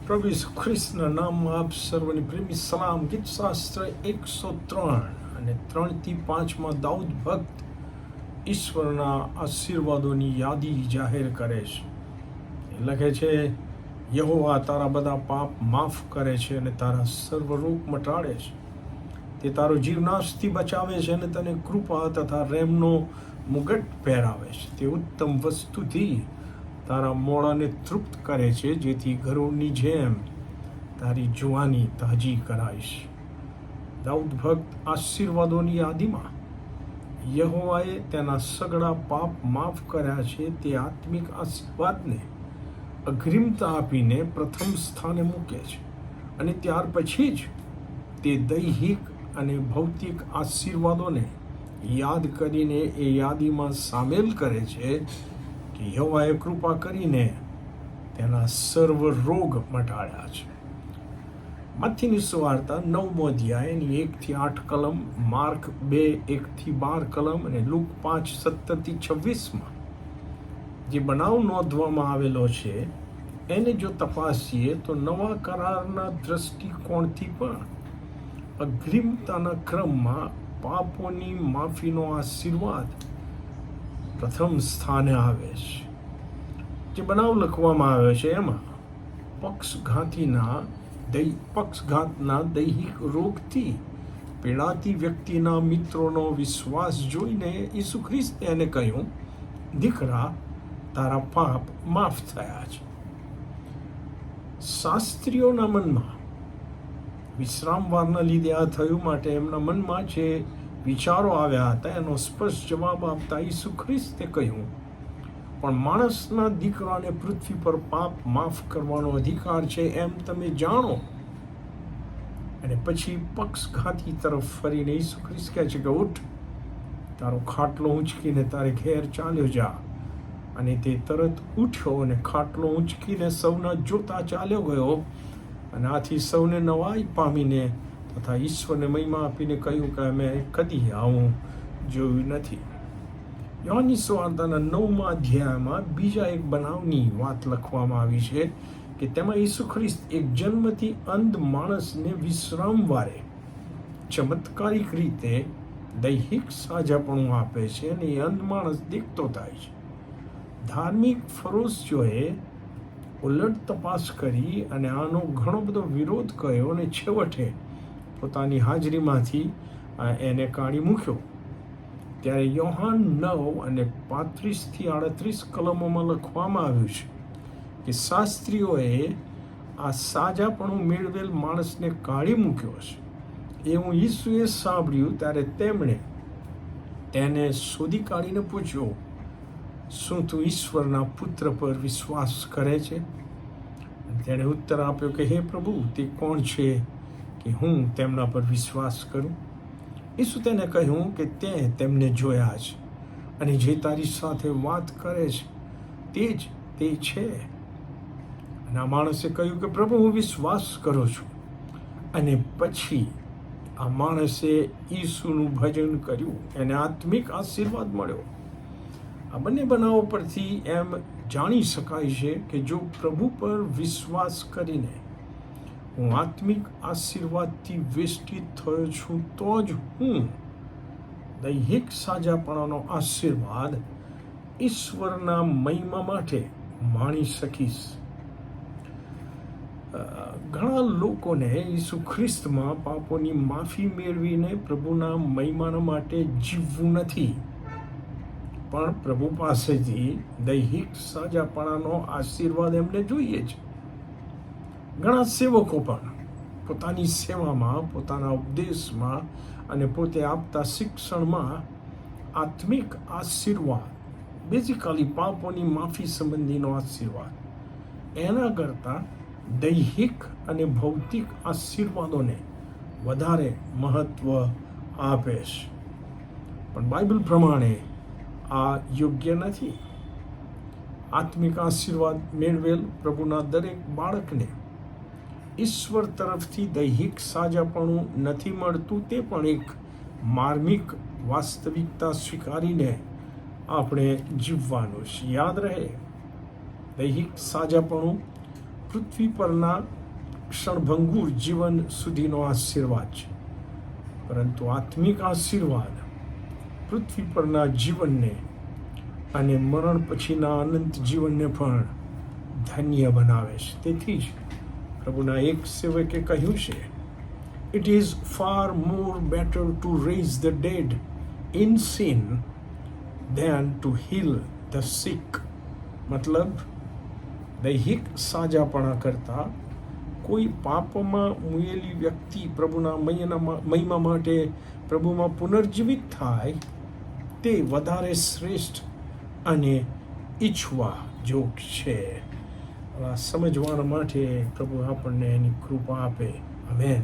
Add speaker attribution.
Speaker 1: પ્રભુ ઈસુ ખ્રિસ્તના નામમાં આપ સર્વને પ્રેમી સલામ. ગીત શાસ્ત્ર 103 અને 3 થી 5 દાઉદ ભક્ત ઈશ્વરના આશીર્વાદોની યાદી જાહેર કરે છે. એ લખે છે, યહોવા તારા બધા પાપ માફ કરે છે અને તારા સર્વ રોગ મટાડે છે. તે તારો જીવ નાશથી બચાવે છે અને તને કૃપા તથા રેમનો મુગટ પહેરાવે છે. તે ઉત્તમ વસ્તુથી તારા મોડાને તૃપ્ત કરે છે, જેથી ગરુડની જેમ તારી જુવાની તાજી કરાઈશ. દાઉદ ભક્ત આશીર્વાદોની યાદીમાં યહોવાએ તેના સગળા પાપ માફ કર્યા છે. તે આત્મિક આશીર્વાદને અગ્રિમતા આપીને પ્રથમ સ્થાને મૂકે છે અને ત્યાર પછી જ તે દૈહિક અને ભૌતિક આશીર્વાદોને યાદ કરીને એ યાદીમાં સામેલ કરે છે કે યહોવાએ કૃપા કરીને તેના સર્વ રોગ મટાડ્યા છે. મત્થીની સુવાર્તા 9મો અધ્યાય એની 1 થી 8 કલમ, માર્ક 2 1 થી 12 કલમ અને લુક 5 17 થી 26 જે બનાવ નોંધવામાં આવેલો છે એને જો તપાસીએ તો નવા કરારના દ્રષ્ટિકોણથી પણ અગ્રિમતાના ક્રમમાં પાપોની માફીનો આશીર્વાદ પ્રથમ સ્થાને આવે છે. જે બનાવ લખવામાં આવ્યો છે એમાં પક્ષઘાતના દૈહિક રોગથી પીડાતી વ્યક્તિના મિત્રોનો વિશ્વાસ જોઈને ઈસુ ખ્રિસ્તે એને કહ્યું, દીકરા, તારા પાપ માફ થયા છે. શાસ્ત્રીઓના મનમાં વિશ્રામવારના લીધે આ થયું, માટે એમના મનમાં જે વિચારો આવ્યા હતા એનો સ્પષ્ટ જવાબ આપતા ઈસુ ખ્રિસ્તે કહ્યું, પણ માણસના દીકરાને પૃથ્વી પર પાપ માફ કરવાનો અધિકાર છે એમ તમે જાણો. અને પછી પક્ષઘાતી તરફ ફરીને ઈસુ ખ્રિસ્ત કહે છે કે ઉઠ, તારો ખાટલો ઊંચકીને તારે ઘેર ચાલ્યો જા. અને તે તરત ઉઠ્યો અને ખાટલો ઊંચકીને સૌના જોતા ચાલ્યો ગયો. અને આથી સૌને નવાઈ પામીને તથા ઈશ્વરને મહિમા આપીને કહ્યું કે અમે કદી આવું જોયું નથી. યોહાનની સુવાર્તાના 9મા અધ્યાયમાં બીજા એક બનાવની વાત લખવામાં આવી છે કે તેમાં ઈસુ ખ્રિસ્ત એક જન્મથી અંધ માણસને વિશ્રામવારે ચમત્કારિક રીતે દૈહિક સાજાપણું આપે છે અને એ અંધ માણસ દેખતો થાય છે. ધાર્મિક ફરોશીઓએ ઉલટ તપાસ કરી અને આનો ઘણો બધો વિરોધ કર્યો અને છેવટે પોતાની હાજરીમાંથી એને કાઢી મૂક્યો. ત્યારે યોહાન 9 અને 35 થી 38 કલમોમાં લખવામાં આવ્યું છે કે શાસ્ત્રીઓએ આ સાજાપણું મેળવેલ માણસને કાઢી મૂક્યો છે. એવું ઈસુએ સાંભળ્યું ત્યારે તેમણે તેને શોધી કાઢીને પૂછ્યો, શું તું ઈશ્વરના પુત્ર પર વિશ્વાસ કરે છે? તેણે ઉત્તર આપ્યો કે હે પ્રભુ, તે કોણ છે કે હું તેમના પર વિશ્વાસ કરું? ઈસુ તેને કહ્યું કે તે તેમને જોયા છે અને જે તારી સાથે વાત કરે છે તે જ તે છે. અને આ માણસે કહ્યું કે પ્રભુ, હું વિશ્વાસ કરું છું. અને પછી આ માણસે ઈસુનું ભજન કર્યું, એને આત્મિક આશીર્વાદ મળ્યો. આ બંને બનાવો પરથી એમ જાણી શકાય છે કે જો પ્રભુ પર વિશ્વાસ કરીને હું આત્મિક આશીર્વાદથી વેષ્ટિત થયો છું તો જ હું દૈહિક સાજાપણાનો આશીર્વાદ ઈશ્વરના મહિમા માટે માણી શકીશ. ઘણા લોકોને ઈસુ ખ્રિસ્તમાં પાપોની માફી મેળવીને પ્રભુના મહિમાના માટે જીવવું નથી, પણ પ્રભુ પાસેથી દૈહિક સાજાપણાનો આશીર્વાદ એમને જોઈએ છે. ઘણા સેવકો પણ પોતાની સેવામાં, પોતાના ઉપદેશમાં અને પોતે આપતા શિક્ષણમાં આત્મિક આશીર્વાદ, બેઝિકલી પાપોની માફી સંબંધીનો આશીર્વાદ, એના કરતાં દૈહિક અને ભૌતિક આશીર્વાદોને વધારે મહત્વ આપે છે. પણ બાઇબલ પ્રમાણે આ યોગ્ય નથી. આત્મિક આશીર્વાદ મેળવેલ પ્રભુના દરેક બાળકને ઈશ્વર તરફથી દૈહિક સાજાપણું નથી મળતું. તે પણ એક માર્મિક વાસ્તવિકતા સ્વીકારીને આપણે જીવવાનું છે. યાદ રહે, દૈહિક સાજાપણું પૃથ્વી પરના ક્ષણભંગુર જીવન સુધીનો આશીર્વાદ છે, પરંતુ આત્મિક આશીર્વાદ પૃથ્વી પરના જીવનને અને મરણ પછીના અનંત જીવનને પણ ધન્ય બનાવે છે. તેથી જ પ્રભુના એક સેવકે કહ્યું છે, it is far more better to raise the dead in sin than to heal the sick. મતલબ દૈહિક સાજાપણા કરતાં કોઈ પાપમાં મુયેલી વ્યક્તિ પ્રભુના મહિમા માટે પ્રભુમાં પુનર્જીવિત થાય તે વધારે શ્રેષ્ઠ અને ઈચ્છવા જોગ છે. સમજવા માટે પ્રભુ આપણને એની કૃપા આપે. આમેન.